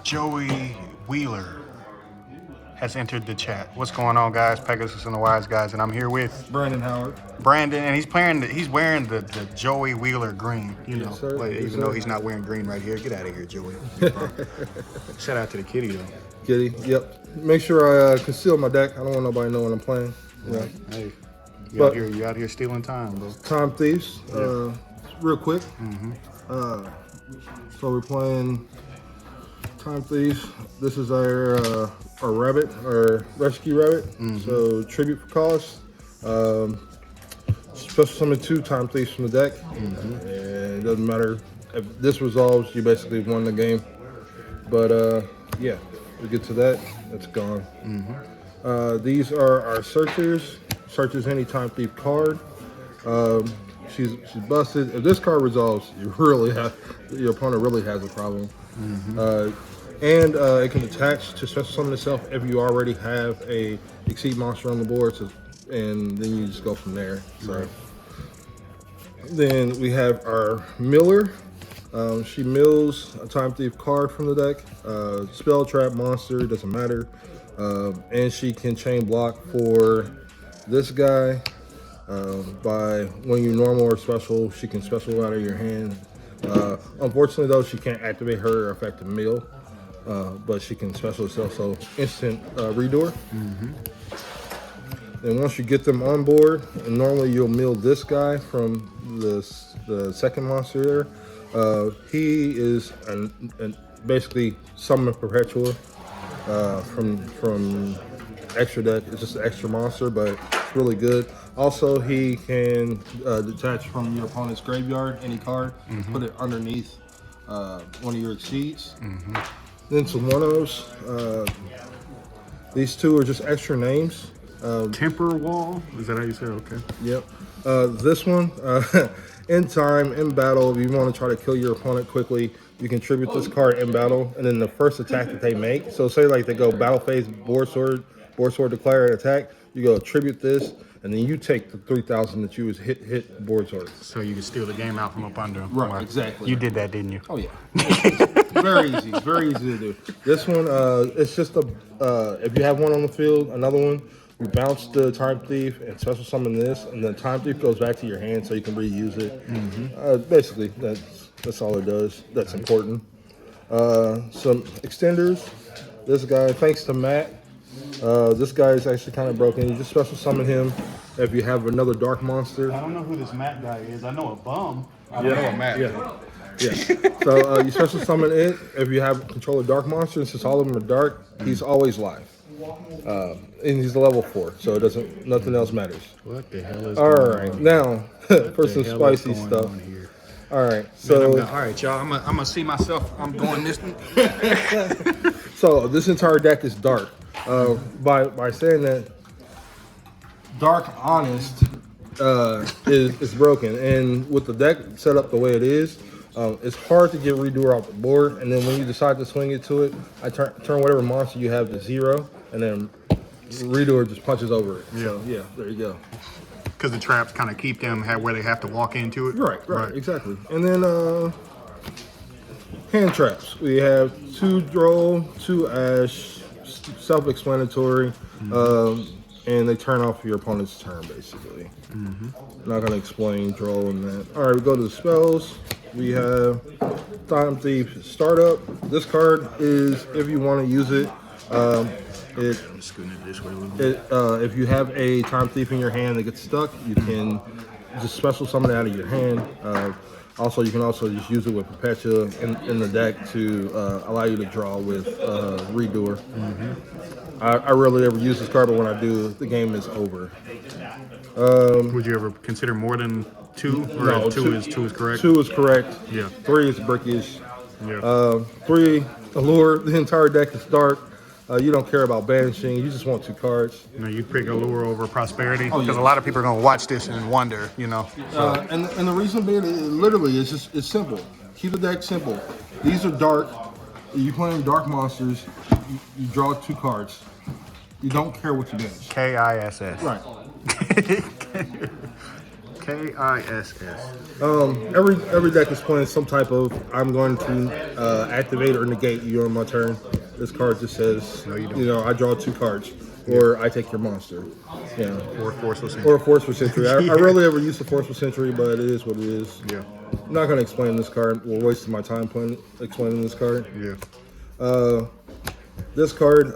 Joey Wheeler has entered the chat. What's going on, guys? Pegasus and the Wise Guys, and I'm here with Brandon Howard. Brandon, and he's wearing the Joey Wheeler green. You know, Yes, sir. like, Yes, even sir. though he's not wearing green right here. Get out of here, Joey. Shout out to the kitty though. Kitty, yep. Make sure I conceal my deck. I don't want nobody knowing I'm playing. Yeah. Hey, But- you out here stealing time, bro. Time Thieves, real quick. So we're playing Time Thieves. This is our rabbit, our rescue rabbit. So tribute for cost. Special summon 2 Time Thieves from the deck. And it doesn't matter if this resolves, you basically won the game. But yeah, we get to that. It's gone. These are our searchers. Searches any Time Thief card. She's busted. If this card resolves, your opponent really has a problem. And it can attach to special summon itself if you already have a exceed monster on the board, and then you just go from there. So then we have our Miller. She mills a Time Thief card from the deck. Spell, trap, monster, doesn't matter. And she can chain block for this guy. By when you normal or special, she can special out of your hand. Unfortunately, though, she can't activate her effective mill, but she can special herself, so instant redoor. And once you get them on board, and normally you'll mill this guy from the second monster there. He is basically summon perpetua from extra deck. It's just an extra monster, but it's really good. Also, he can detach from your opponent's graveyard any card, put it underneath one of your exceeds. Then some one-ofs. These 2 are just extra names. Temper Wall? Is that how you say it? Okay. Yep. This one, in time, in battle, if you want to try to kill your opponent quickly, you can tribute this card in battle, and then the first attack that they make. So say like they go battle phase, board sword declare an attack. You go tribute this, and then you take the 3,000 that you was hit board sword. So you can steal the game out from up under him. Right, exactly. You did that, didn't you? Oh yeah. Very easy. It's very easy to do. This one, it's just if you have one on the field, another one, you bounce the Time Thief and special summon this, and the Time Thief goes back to your hand so you can reuse it. Basically, that's all it does. That's important. Some extenders. This guy, thanks to Matt, this guy is actually kind of broken. You just special summon him if you have another dark monster. I don't know who this Matt guy is. I know a bum. I don't know a Matt. Yeah. So you special summon it if you have control of dark monsters. Since all of them are dark, he's always live. And he's a level 4, so nothing else matters. What the hell is All going right, on? now for some spicy stuff. All right, so all right, y'all. I'm gonna see myself. I'm going this. so this entire deck is dark. By saying that, Dark Honest is broken, and with the deck set up the way it is, it's hard to get redoer off the board. And then when you decide to swing it to it, I turn whatever monster you have to 0, and then redoer just punches over it. So yeah, there you go. Because the traps kind of keep them where they have to walk into it. Right, exactly. And then hand traps. We have 2 Droll, 2 Ash, self-explanatory, and they turn off your opponent's turn, basically. Not going to explain Droll and that. All right, we go to the spells. We have Time Thief Startup. This card is, if you want to use it, I'm scooting it this way a little bit. if you have a Time Thief in your hand that gets stuck, you can just special summon it out of your hand. Also, you can also just use it with Perpetua in the deck to allow you to draw with Redoer. I rarely ever use this card, but when I do, the game is over. Would you ever consider more than 2? Or No, 2 is correct? 2 is correct. Yeah. 3 is brickish. Yeah. 3, Allure. The entire deck is dark. You don't care about banishing. You just want 2 cards. You know, you pick Allure over Prosperity? Oh, Because yeah. a lot of people are going to watch this and wonder, you know. So. And the reason being, literally, it's simple. Keep the deck simple. These are dark. You playing dark monsters. You draw 2 cards. You don't care what you banish. KISS. Right. KISS. Every deck is playing some type of I'm going to activate or negate you on my turn. This card just says, No, you don't. you know, I draw 2 cards, or I take your monster. Yeah. Or Forceful Sentry. Or Forceful Sentry. I rarely ever use the Forceful Sentry, but it is what it is. Yeah. I'm not going to explain this card. We're wasting my time explaining this card. Yeah. This card,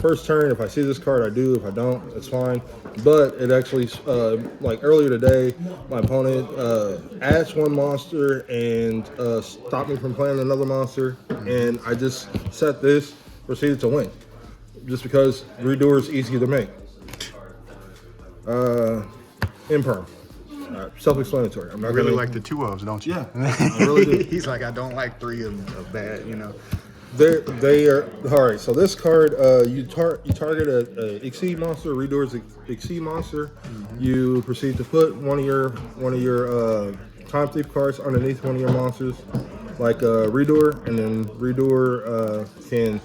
first turn, if I see this card, I do. If I don't, it's fine. But it actually, like earlier today, my opponent added 1 monster and stopped me from playing another monster. And I just set this, proceeded to win. Just because redoer is easy to make. Imperm. Self-explanatory. I'm not Really gonna, like the 2 ofs, don't you? Yeah, I really do. He's like, I don't like 3 of bad, you know. They are all right. So this card, you target a Exceed monster, redoor's Exceed monster. You proceed to put one of your Time Thief cards underneath one of your monsters, like redoor, and then redoor can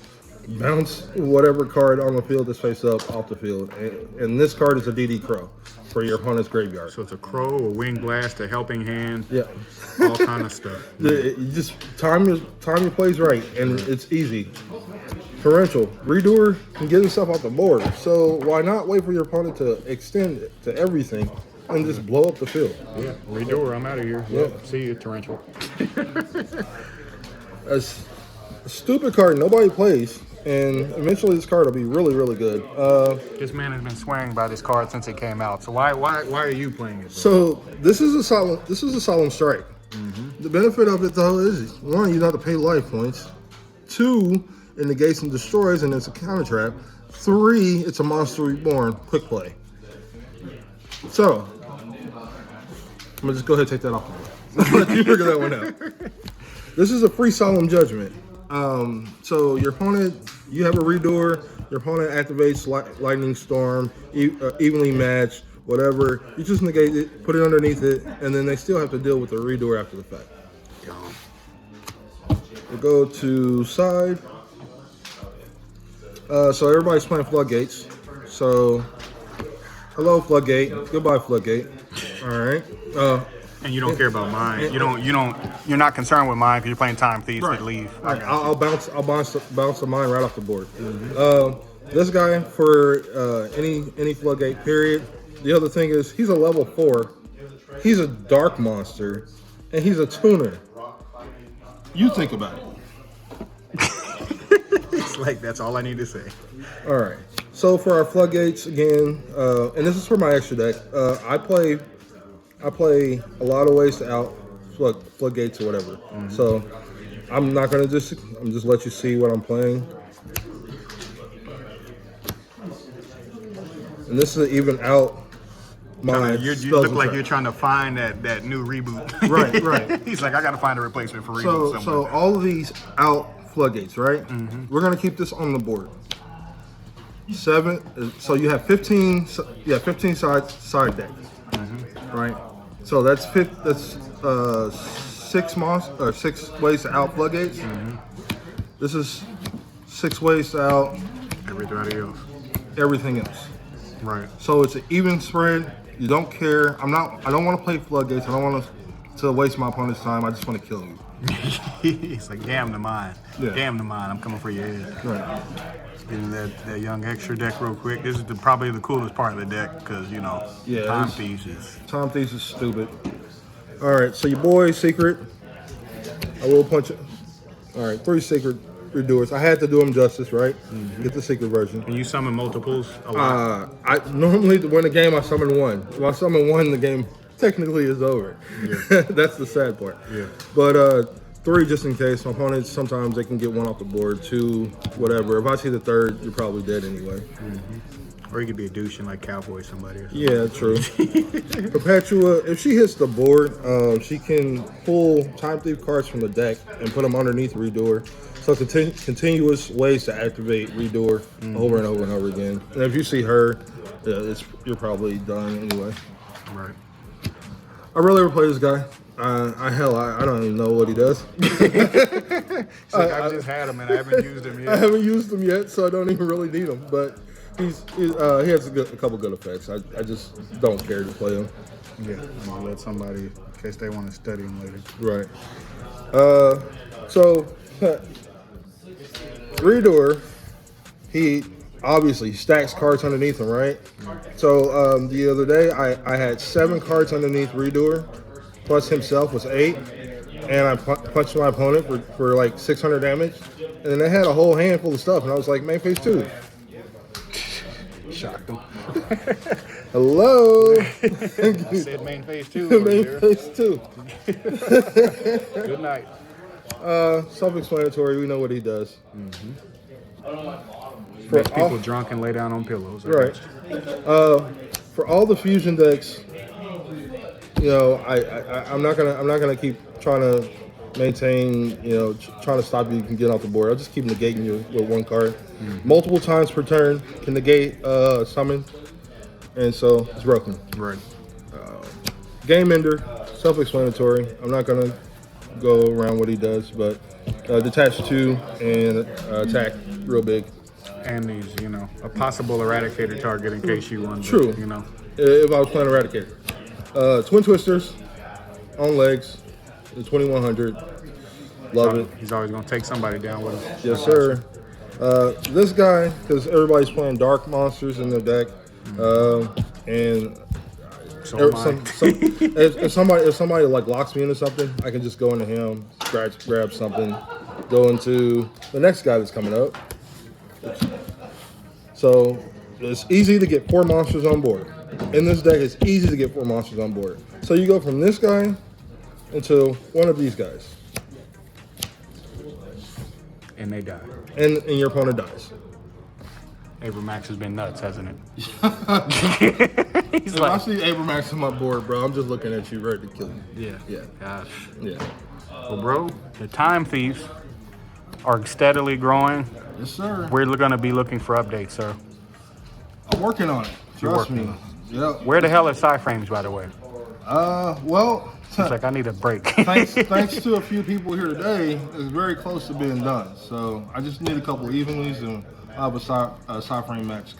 bounce whatever card on the field that's face up off the field. And this card is a DD Crow for your opponent's graveyard. So it's a Crow, a Wing Blast, a Helping Hand, Yeah. all kind of stuff. You just time your plays right, and it's easy. Torrential redoer can get himself off the board, so why not wait for your opponent to extend it to everything and just blow up the field? Yeah, redoor, I'm out of here. Yeah. See you, Torrential. A stupid card nobody plays, and eventually this card will be really, really good. This man has been swearing by this card since it came out. So why are you playing it? Bro? So this is a solemn strike. The benefit of it though is 1, you don't have to pay life points. 2, it negates and destroys, and it's a counter trap. 3, it's a monster reborn. Quick play. So I'm gonna just go ahead and take that off. Let you figure that one out. This is a free solemn judgment. So your opponent, you have a redoor. Your opponent activates lightning storm, evenly matched, whatever. You just negate it, put it underneath it, and then they still have to deal with the redoor after the fact. We'll go to side. So everybody's playing Floodgates. So hello Floodgate, goodbye Floodgate. All right. And you don't care about mine. You're not concerned with mine because you're playing Time Thieves to leave. Right. I'll bounce a mine right off the board. This guy for any Floodgate period. The other thing is he's a level 4. He's a dark monster, and he's a tuner. You think about it. It's like that's all I need to say. All right. So for our Floodgates again, and this is for my extra deck. I play a lot of ways to out Floodgates or whatever. So I'm not gonna just let you see what I'm playing. And this is even out my You spells look and like traps. you're trying to find that new reboot. Right. He's like, I got to find a replacement for reboot So somewhere. all of these out Floodgates, right? We're gonna keep this on the board. 7. So you have 15. Yeah, 15 side decks. Right. So that's 6 ways to out Floodgates. This is 6 ways to out everything else. Right. So it's an even spread. You don't care. I don't want to play Floodgates. I don't want to waste my opponent's time. I just want to kill you. He's like, damn the mine. Yeah. Damn the mine. I'm coming for your head. Right. Getting that young extra deck real quick. This is probably the coolest part of the deck because, Yeah, Time Thieves is... Time Thieves is stupid. All right, so your boy Secret. I will punch it. All right, 3 Secret redoers. I had to do them justice, right? Get the Secret version. Can you summon multiples a lot? I normally to win a game I summon 1. If I summon 1, the game technically is over. Yeah. That's the sad part. Yeah. But 3 just in case. My opponents, sometimes they can get 1 off the board, 2, whatever. If I see the 3rd, you're probably dead anyway. Or you could be a douche and like cowboy somebody or something. Yeah, true. Perpetua, if she hits the board, she can pull Time Thief cards from the deck and put them underneath Redoor. So continuous ways to activate Redoor over and over and over again. And if you see her, you're probably done anyway. Right. I really ever play this guy. I don't even know what he does. I've just had him and I haven't used him I yet. haven't used him yet, so I don't even really need him. But he has a couple good effects. I just don't care to play him. Yeah, I'm gonna let somebody, in case they want to study him later. Right. So Redoer, he obviously stacks cards underneath him, right? So the other day I had 7 cards underneath Redoer, plus himself was 8, and I punched my opponent for like 600 damage, and then they had a whole handful of stuff, and I was like, main phase 2. Shocked him. Hello. I said main phase 2. Main phase 2. Good night. Self-explanatory. We know what he does. Makes people drunk and lay down on pillows. Right. For all the fusion decks, you know, I'm not gonna keep trying to maintain, you know, trying to stop you from getting off the board. I'll just keep negating you with 1 card. Multiple times per turn can negate summon, and so it's broken. Right. Game ender, self-explanatory. I'm not gonna go around what he does, but detach 2 and attack real big. And these, you know, a possible eradicator target in case you want. True. You know. If I was playing Eradicator. Twin Twisters on legs, the 2100. Love it. He's always gonna take somebody down with him. Yes, sir. This guy, because everybody's playing dark monsters in their deck, and So am I. if somebody like locks me into something, I can just go into him, grab something, go into the next guy that's coming up. So it's easy to get 4 monsters on board. In this deck, it's easy to get 4 monsters on board. So you go from this guy into one of these guys, And they die. and your opponent dies. Abramax has been nuts, hasn't it? He's If I see Abramax on my board, bro, I'm just looking at you, ready to kill you. yeah. Gosh. Yeah. Well, bro, the time thieves are steadily growing. Yes, sir. We're going to be looking for updates, sir. I'm working on it. You're Trust working me. on Yep. Where the hell are Cyframes, by the way? Well, It's like I need a break. thanks to a few people here today, it's very close to being done. So I just need a couple evenlies, and I'll have a Cyframe match,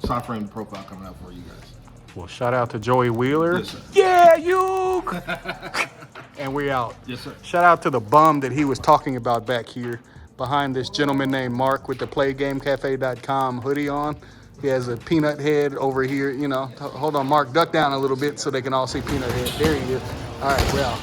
Cyframe profile coming out for you guys. Well, shout out to Joey Wheeler. Yes, sir. Yeah, you. And we out. Yes, sir. Shout out to the bum that he was talking about back here behind this gentleman named Mark with the PlayGameCafe.com hoodie on. He has a peanut head over here, you know. Hold on, Mark, duck down a little bit so they can all see peanut head. There he is. All right, we're out.